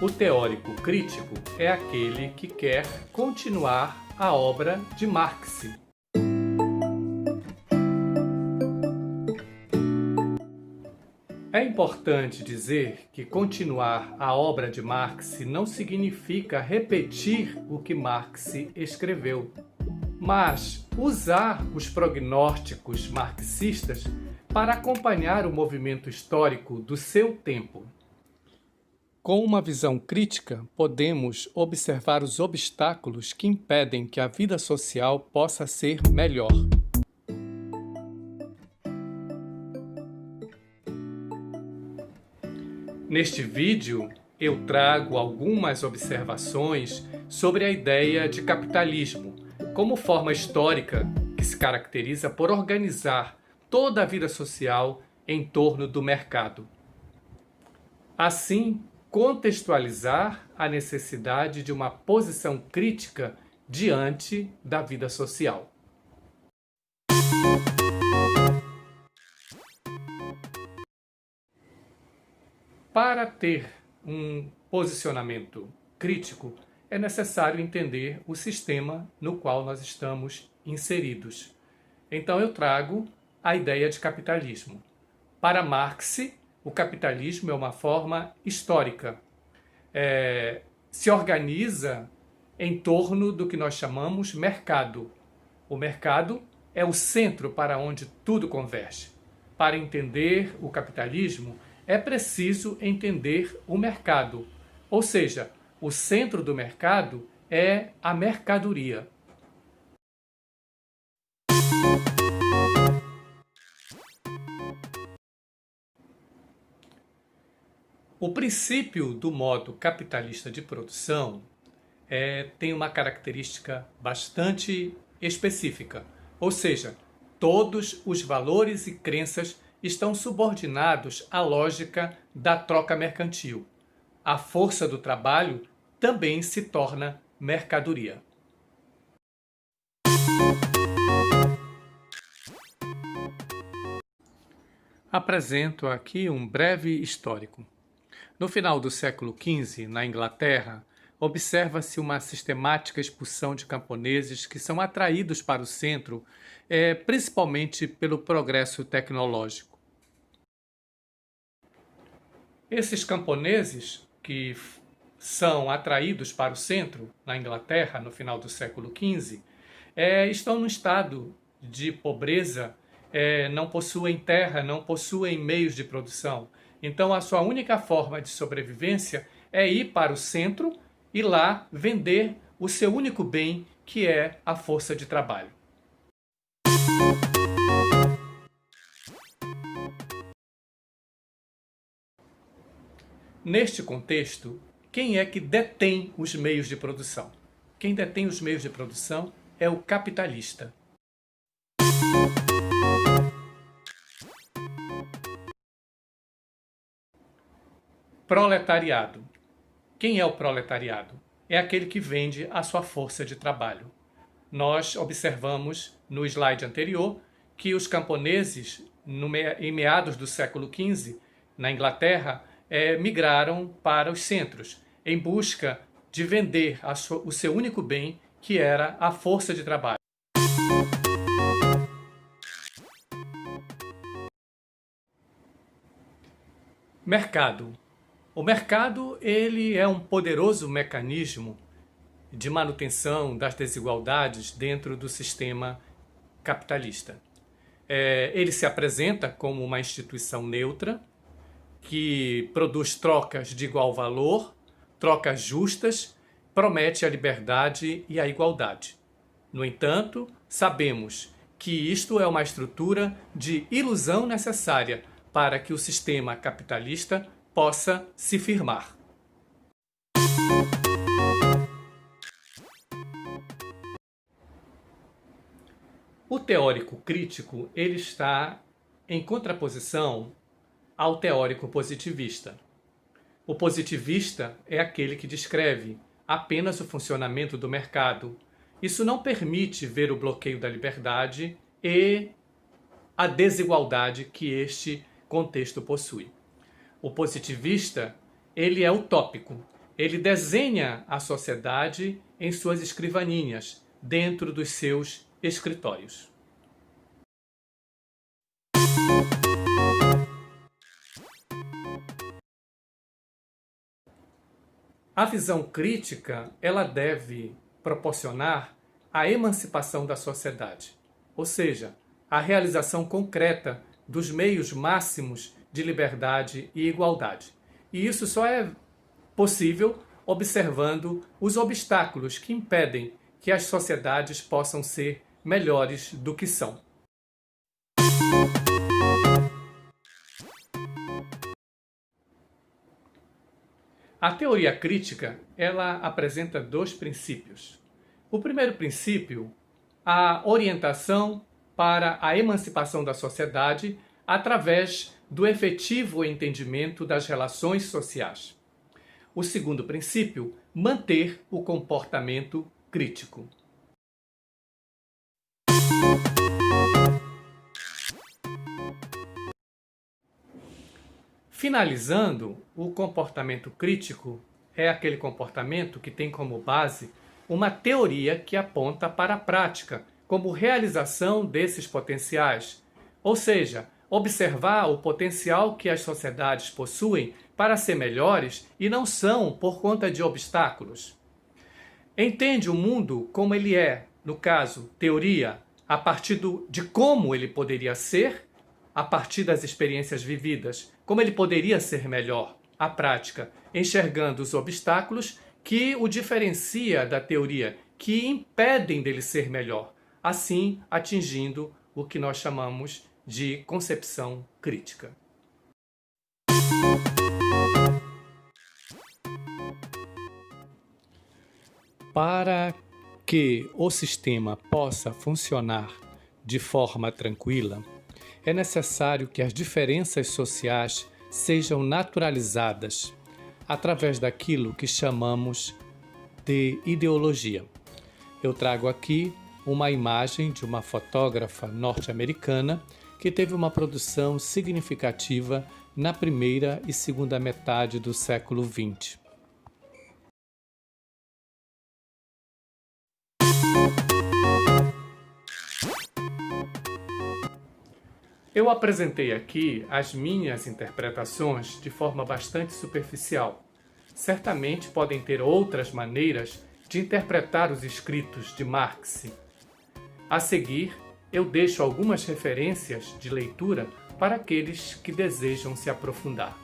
O teórico crítico é aquele que quer continuar a obra de Marx. É importante dizer que continuar a obra de Marx não significa repetir o que Marx escreveu, mas usar os prognósticos marxistas para acompanhar o movimento histórico do seu tempo. Com uma visão crítica, podemos observar os obstáculos que impedem que a vida social possa ser melhor. Neste vídeo, eu trago algumas observações sobre a ideia de capitalismo, como forma histórica que se caracteriza por organizar toda a vida social em torno do mercado. Assim, contextualizar a necessidade de uma posição crítica diante da vida social. Para ter um posicionamento crítico, é necessário entender o sistema no qual nós estamos inseridos. Então eu trago a ideia de capitalismo. Para Marx, o capitalismo é uma forma histórica. Se organiza em torno do que nós chamamos mercado. O mercado é o centro para onde tudo converge. Para entender o capitalismo, é preciso entender o mercado. Ou seja, o centro do mercado é a mercadoria. O princípio do modo capitalista de produção tem uma característica bastante específica, ou seja, todos os valores e crenças estão subordinados à lógica da troca mercantil. A força do trabalho também se torna mercadoria. Apresento aqui um breve histórico. No final do século XV, na Inglaterra, observa-se uma sistemática expulsão de camponeses que são atraídos para o centro, principalmente pelo progresso tecnológico. Esses camponeses que são atraídos para o centro, na Inglaterra, no final do século XV, estão num estado de pobreza, não possuem terra, não possuem meios de produção. Então, a sua única forma de sobrevivência é ir para o centro e lá vender o seu único bem, que é a força de trabalho. Neste contexto, quem é que detém os meios de produção? Quem detém os meios de produção é o capitalista. Proletariado. Quem é o proletariado? É aquele que vende a sua força de trabalho. Nós observamos no slide anterior que os camponeses, em meados do século XV, na Inglaterra, migraram para os centros, em busca de vender o seu único bem, que era a força de trabalho. Mercado. O mercado ele é um poderoso mecanismo de manutenção das desigualdades dentro do sistema capitalista. Ele se apresenta como uma instituição neutra que produz trocas de igual valor, trocas justas, promete a liberdade e a igualdade. No entanto, sabemos que isto é uma estrutura de ilusão necessária para que o sistema capitalista possa se firmar. O teórico crítico ele está em contraposição ao teórico positivista. O positivista é aquele que descreve apenas o funcionamento do mercado. Isso não permite ver o bloqueio da liberdade e a desigualdade que este contexto possui. O positivista, ele é utópico. Ele desenha a sociedade em suas escrivaninhas, dentro dos seus escritórios. A visão crítica, ela deve proporcionar a emancipação da sociedade, ou seja, a realização concreta dos meios máximos de liberdade e igualdade. E isso só é possível observando os obstáculos que impedem que as sociedades possam ser melhores do que são. A teoria crítica, ela apresenta dois princípios. O primeiro princípio, a orientação para a emancipação da sociedade através do efetivo entendimento das relações sociais. O segundo princípio, manter o comportamento crítico. Finalizando, o comportamento crítico é aquele comportamento que tem como base uma teoria que aponta para a prática, como realização desses potenciais. Ou seja, observar o potencial que as sociedades possuem para ser melhores e não são por conta de obstáculos. Entende o mundo como ele é, no caso, teoria, a partir de como ele poderia ser, a partir das experiências vividas, como ele poderia ser melhor, a prática, enxergando os obstáculos que o diferencia da teoria, que impedem dele ser melhor, assim atingindo o que nós chamamos de concepção crítica. Para que o sistema possa funcionar de forma tranquila, é necessário que as diferenças sociais sejam naturalizadas através daquilo que chamamos de ideologia. Eu trago aqui uma imagem de uma fotógrafa norte-americana que teve uma produção significativa na primeira e segunda metade do século XX. Eu apresentei aqui as minhas interpretações de forma bastante superficial. Certamente podem ter outras maneiras de interpretar os escritos de Marx. A seguir, eu deixo algumas referências de leitura para aqueles que desejam se aprofundar.